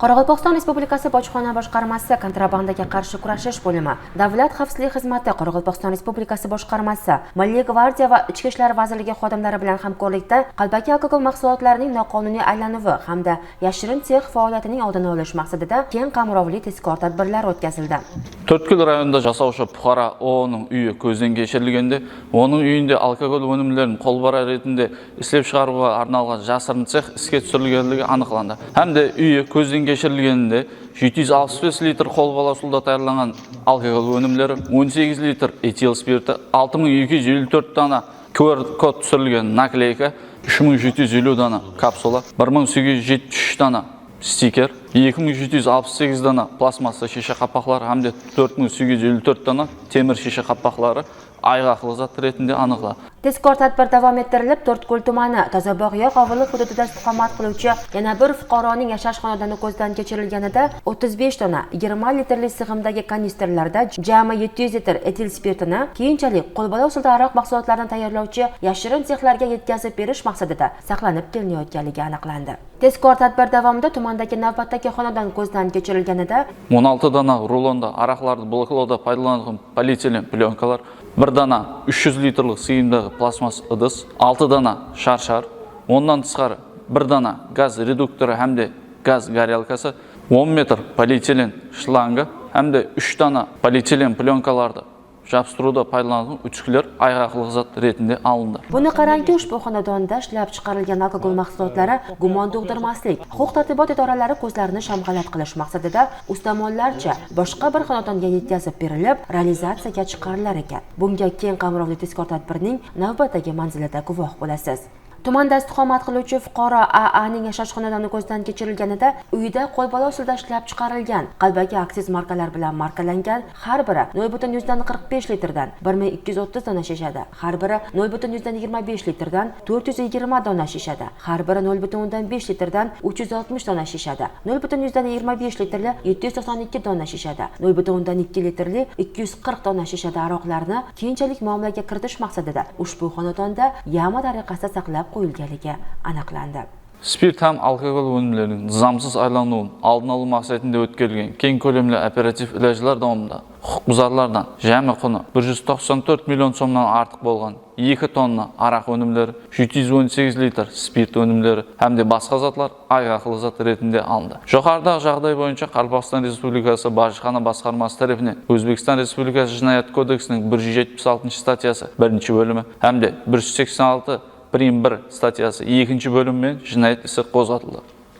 Qoraqalpog'iston Respublikasi Bojxona boshqarmasi kontrabandaga qarshi kurashish bo'limi, Davlat xavfsizlik xizmati, Qoraqalpog'iston Respublikasi boshqarmasi, Milliy gvardiya va Ichki ishlar vazirligi xodimlari bilan hamkorlikda qalbaki alkogol mahsulotlarining noqonuniy aylanuvi hamda yashirin sex faoliyatining oldini olish maqsadida keng qamrovli tezkor tadbirlar o'tkazildi. To'rtko'l rayonida jasovchi fuqaro O'ning uyi ko'zdan kechirilganda, onun uyida alkogol өнімлерін qo'lbora ретінде ishlab chiqaruga arналған жасырын sex isga tushirilganligi aniqlandi. Hamda uyi ko'zdan kechirilganda 765 litr qo'lbola suvda tayyorlangan alkogol өнімлері, 18 litr etil spirti, 6254 dana QR kod tushirilgan nakleyka, 3750 dana kapsula, 1873 dana stiker, 2768 dana plastmassa shisha qapoqlar hamda 4854 dana temir shisha qapoqlari ayg'oqli zat ретінде aniqladi. Tezkor tadbir davom ettirilib, To'rtko'l tumani Tozabog' Yoqovli hududida istiqomat qiluvchi yana bir fuqaroning yashash xonadoni ko'zdan kechirilganida 35 dona 20 litrli sig'imdagi kanistrlarda jami 700 litr etil spirtini keyinchalik qo'lbola usulda aroq mahsulotlarini tayyorlovchi yashirin sexlarga yetkazib berish maqsadida saqlanib kelinayotganligi aniqlandi. Tezkor tadbir davomida tumandagi navbatdagi xonadon ko'zdan kechirilganida 16 dana rulonda aroqlarni bloklovda foydalanilgan polietilen plyonkalar, 1 dana 300 litrlik siyimdagi plastmas idis, 6 dana shar-shar, ondan tashqari 1 dana gaz reduktori hamda gaz горелкасы, 10 metr polietilen shlanga hamda 3 dana polietilen plyonkalarni jabsturuvda foydalanilgan uchuqlar ayg'oqli zat ретінде alindi. Buni qarangki, ushbu xonadonda ishlab chiqarilgan alkogol mahsulotlari gumon tug'dirmaslik, huquq-tartibot idoralari ko'zlarini shamg'alat qilish maqsadida ustamonlarcha boshqa bir xonadonga yetkazib berilib, realizatsiyaga chiqarilar ekan. Bunga keng qamrovli tezkor tadbirning navbatdagi manzilida guvoh bo'lasiz. Tumanda istiqomat qiluvchi fuqaro AAning yashash xonadoni ko'zdan kechirilganida uyida qo'lbola usulda ishlab chiqarilgan qalbaki aksiz markalar bilan markalangan har biri 0.45 litrdan 1230 dona shishada, har biri 0.25 litrdan 420 dona shishada, har biri 0.5 litrdan 360 dona shishada, 0.25 litrli 792 dona shishada, 0.2 litrli 240 dona shishada aroqlarni keyinchalik muomalaga kiritish maqsadida ushbu xonadonda yama tariqasida saqlab qo'yilganligi aniqlandi. Spirt ham alkogol өнімлерінің nizomsiz aylanuvining oldini olish maqsadida o'tkazilgan keng ko'lamli operativ ilojlar davomida huquqbuzarlardan jami quni 194 million so'mdan ortiq bo'lgan 2 tonna aroq өнімлері, 718 litr spirt өнімлері hamda boshqa zotlar ayg'oqli zat ретінде alindi. Yuqoridagi жағдай bo'yicha Qoraqalpog'iston Respublikasi Bojxona boshqarmasi tomonidan O'zbekiston Respublikasi Jinoyat kodeksining 176-statyasi 1-bo'limi hamda 186 prim 1 statyasi 2-bölümmen jinoyat isi qo'zg'atildi.